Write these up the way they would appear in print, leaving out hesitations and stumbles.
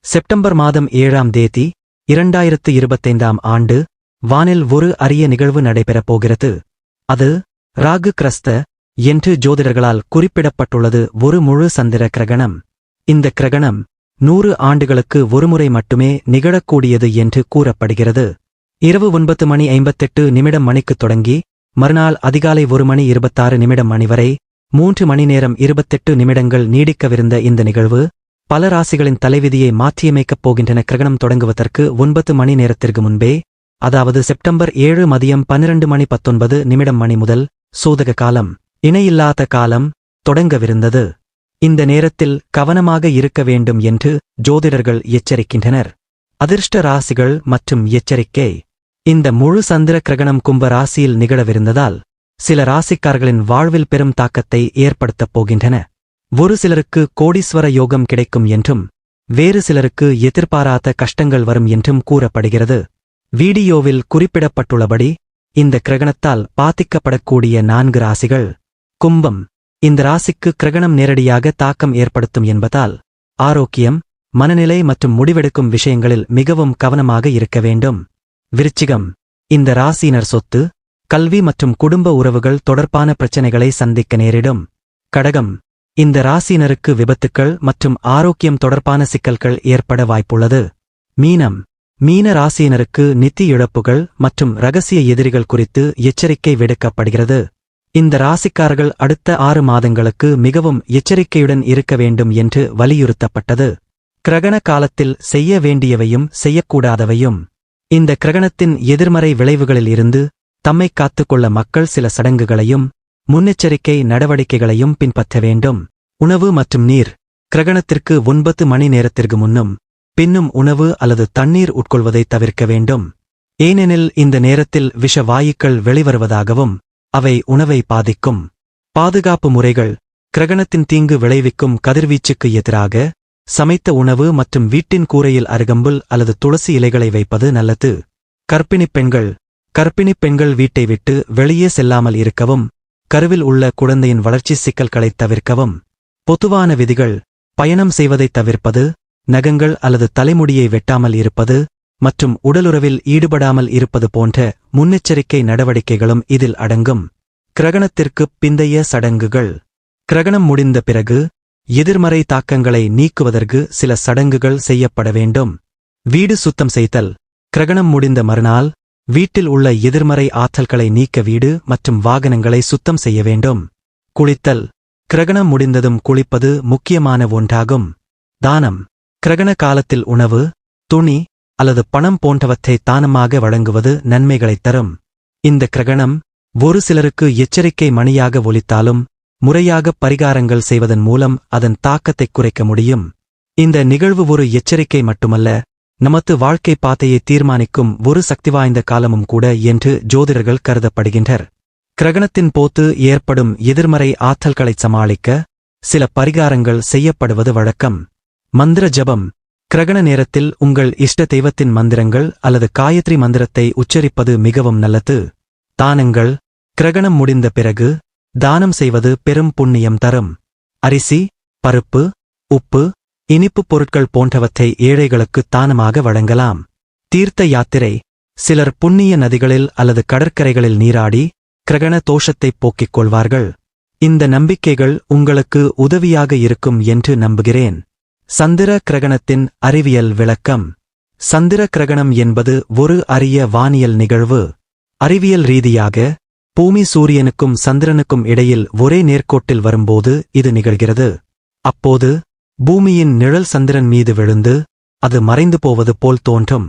September மாதம் 7ஆம் தேதி 2025ஆம் ஆண்டு வானில் ஒரு அரிய நிகழ்வு நடைபெறப் போகிறது. அது ராகு கிரஸ்த என்று ஜோதிடர்களால் குறிப்பிடப்பட்டுள்ளது. ஒரு முழு சந்திர கிரகணம். இந்த கிரகணம் 100 ஆண்டுகளுக்கு ஒருமுறை மட்டுமே நிகழக்கூடியது என்று கூறப்படுகிறது. இரவு 9:58 மணிக்குத் தொடங்கி மறுநாள் அதிகாலை 1:26 மணி வரை 3 மணி நேரம் 28 நிமிடங்கள் நீடிக்கவிருந்த இந்த நிகழ்வு பல ராசிகளின் தலைவிதியை மாற்றியமைக்கப் போகின்றன. கிரகணம் தொடங்குவதற்கு 9 மணி நேரத்திற்கு முன்பே, அதாவது செப்டம்பர் 7 மதியம் 12:19 மணி முதல் சூதக காலம், இணையில்லாத காலம் தொடங்கவிருந்தது. இந்த நேரத்தில் கவனமாக இருக்க வேண்டும் என்று ஜோதிடர்கள் எச்சரிக்கின்றனர். அதிர்ஷ்ட ராசிகள் மற்றும் எச்சரிக்கை. இந்த முழு சந்திர கிரகணம் கும்ப ராசியில் நிகழவிருந்ததால் சில ராசிக்காரர்களின் வாழ்வில் பெரும் தாக்கத்தை ஏற்படுத்தப் போகின்றன. ஒரு சிலருக்கு கோடீஸ்வர யோகம் கிடைக்கும் என்றும் வேறு சிலருக்கு எதிர்பாராத கஷ்டங்கள் வரும் என்றும் கூறப்படுகிறது. வீடியோவில் குறிப்பிடப்பட்டுள்ளபடி இந்த கிரகணத்தால் பாதிக்கப்படக்கூடிய 4 ராசிகள். கும்பம். இந்த ராசிக்கு கிரகணம் நேரடியாக தாக்கம் ஏற்படுத்தும் என்பதால் ஆரோக்கியம், மனநிலை மற்றும் முடிவெடுக்கும் விஷயங்களில் மிகவும் கவனமாக இருக்க வேண்டும். விருச்சிகம். இந்த ராசியினர் சொத்து, கல்வி மற்றும் குடும்ப உறவுகள் தொடர்பான பிரச்சனைகளை சந்திக்க நேரிடும். கடகம். இந்த ராசியினருக்கு விபத்துக்கள் மற்றும் ஆரோக்கியம் தொடர்பான சிக்கல்கள் ஏற்பட வாய்ப்புள்ளது. மீனம். மீன ராசியினருக்கு நிதி இழப்புகள் மற்றும் இரகசிய எதிரிகள் குறித்து எச்சரிக்கை விடுக்கப்படுகிறது. இந்த ராசிக்காரர்கள் அடுத்த 6 மாதங்களுக்கு மிகவும் எச்சரிக்கையுடன் இருக்க வேண்டும் என்று வலியுறுத்தப்பட்டது. கிரகண காலத்தில் செய்ய வேண்டியவையும் செய்யக்கூடாதவையும். இந்த கிரகணத்தின் எதிர்மறை விளைவுகளில் இருந்து தம்மை காத்துக்கொள்ள மக்கள் சில சடங்குகளையும் முன்னெச்சரிக்கை நடவடிக்கைகளையும் பின்பற்ற வேண்டும். உணவு மற்றும் நீர். கிரகணத்திற்கு 9 மணி நேரத்திற்கு முன்னும் பின்னும் உணவு அல்லது தண்ணீர் உட்கொள்வதை தவிர்க்க வேண்டும். ஏனெனில் இந்த நேரத்தில் விஷ வாயுக்கள் வெளிவருவதாகவும் அவை உணவை பாதிக்கும். பாதுகாப்பு முறைகள். கிரகணத்தின் தீங்கு விளைவிக்கும் கதிர்வீச்சுக்கு எதிராக சமைத்த உணவு மற்றும் வீட்டின் கூரையில் அருகம்புல் அல்லது துளசி இலைகளை வைப்பது நல்லது. கர்ப்பிணிப் பெண்கள். கர்ப்பிணிப் பெண்கள் வீட்டை விட்டு வெளியே செல்லாமல் இருக்கவும், கருவில் உள்ள குழந்தையின் வளர்ச்சி சிக்கல்களைத் தவிர்க்கவும். பொதுவான விதிகள். பயணம் செய்வதைத் தவிர்ப்பது, நகங்கள் அல்லது தலைமுடியை வெட்டாமல் இருப்பது மற்றும் உடலுறவில் ஈடுபடாமல் இருப்பது போன்ற முன்னெச்சரிக்கை நடவடிக்கைகளும் இதில் அடங்கும். கிரகணத்திற்குப் பிந்தைய சடங்குகள். கிரகணம் முடிந்த பிறகு எதிர்மறை தாக்கங்களை நீக்குவதற்கு சில சடங்குகள் செய்யப்பட வேண்டும். வீடு சுத்தம் செய்தல். கிரகணம் முடிந்த மறுநாள் வீட்டில் உள்ள எதிர்மறை ஆற்றல்களை நீக்க வீடு மற்றும் வாகனங்களை சுத்தம் செய்ய வேண்டும். குளித்தல். கிரகணம் முடிந்ததும் குளிப்பது முக்கியமான ஒன்றாகும். தானம். கிரகண காலத்தில் உணவு, துணி அல்லது பணம் போன்றவற்றை தானமாக வழங்குவது நன்மைகளைத் தரும். இந்த கிரகணம் ஒரு சிலருக்கு எச்சரிக்கை மணியாக ஒலித்தாலும் முறையாக பரிகாரங்கள் செய்வதன் மூலம் அதன் தாக்கத்தைக் குறைக்க முடியும். இந்த நிகழ்வு ஒரு எச்சரிக்கை மட்டுமல்ல, நமது வாழ்க்கை பாதையை தீர்மானிக்கும் ஒரு சக்திவாய்ந்த காலமும் கூட என்று ஜோதிடர்கள் கருதப்படுகின்றனர். கிரகணத்தின் போது ஏற்படும் எதிர்மறை ஆற்றல்களைச் சமாளிக்க சில பரிகாரங்கள் செய்யப்படுவது வழக்கம். மந்திர ஜபம். கிரகண நேரத்தில் உங்கள் இஷ்ட தெய்வத்தின் மந்திரங்கள் அல்லது காயத்ரி மந்திரத்தை உச்சரிப்பது மிகவும் நல்லது. தானங்கள். கிரகணம் முடிந்த பிறகு தானம் செய்வது பெரும் புண்ணியம் தரும். அரிசி, பருப்பு, உப்பு, இனிப்புப் பொருட்கள் போன்றவற்றை ஏழைகளுக்கு தானமாக வழங்கலாம். தீர்த்த யாத்திரை. சிலர் புண்ணிய நதிகளில் அல்லது கடற்கரைகளில் நீராடி கிரகண தோஷத்தைப் போக்கிக் கொள்வார்கள். இந்த நம்பிக்கைகள் உங்களுக்கு உதவியாக இருக்கும் என்று நம்புகிறேன். சந்திர கிரகணத்தின் அறிவியல் விளக்கம். சந்திர கிரகணம் என்பது ஒரு அரிய வானியல் நிகழ்வு. அறிவியல் ரீதியாக பூமி சூரியனுக்கும் சந்திரனுக்கும் இடையில் ஒரே நேர்கோட்டில் வரும்போது இது நிகழ்கிறது. அப்போது பூமியின் நிழல் சந்திரன் மீது விழுந்து அது மறைந்து போவது போல் தோன்றும்.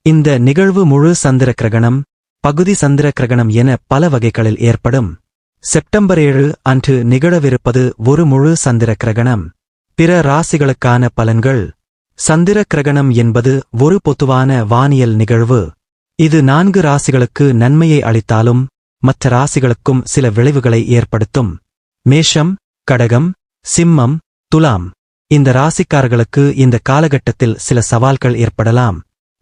இந்த நிகழ்வு முழு சந்திர கிரகணம், பகுதி சந்திர கிரகணம் என பல வகைகளில் ஏற்படும். செப்டம்பர் 7 அன்று நிகழவிருப்பது ஒரு முழு சந்திர கிரகணம். பிற ராசிகளுக்கான பலன்கள். சந்திர கிரகணம் என்பது ஒரு பொதுவான வானியல் நிகழ்வு. இது 4 ராசிகளுக்கு நன்மையை அளித்தாலும் மற்ற ராசிகளுக்கும் சில விளைவுகளை ஏற்படுத்தும். மேஷம், கடகம், சிம்மம், துலாம். இந்த ராசிக்காரர்களுக்கு இந்த காலகட்டத்தில் சில சவால்கள் ஏற்படலாம்.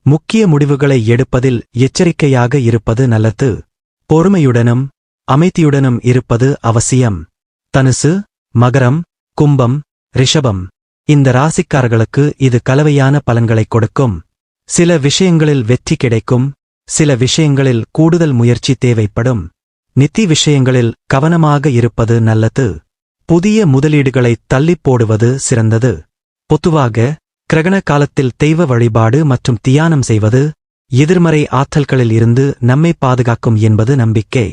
முக்கிய முடிவுகளை எடுப்பதில் எச்சரிக்கையாக இருப்பது நல்லது. பொறுமையுடனும் அமைதியுடனும் இருப்பது அவசியம். தனுசு, மகரம், கும்பம், ரிஷபம். இந்த ராசிக்காரர்களுக்கு இது கலவையான பலன்களைக் கொடுக்கும். சில விஷயங்களில் வெற்றி கிடைக்கும், சில விஷயங்களில் கூடுதல் முயற்சி தேவைப்படும். நிதி விஷயங்களில் கவனமாக இருப்பது நல்லது. புதிய முதலீடுகளை தள்ளிப் போடுவது சிறந்தது. பொதுவாக கிரகண காலத்தில் தெய்வ வழிபாடு மற்றும் தியானம் செய்வது எதிர்மறை ஆற்றல்களில் இருந்து நம்மை பாதுகாக்கும் என்பது நம்பிக்கை.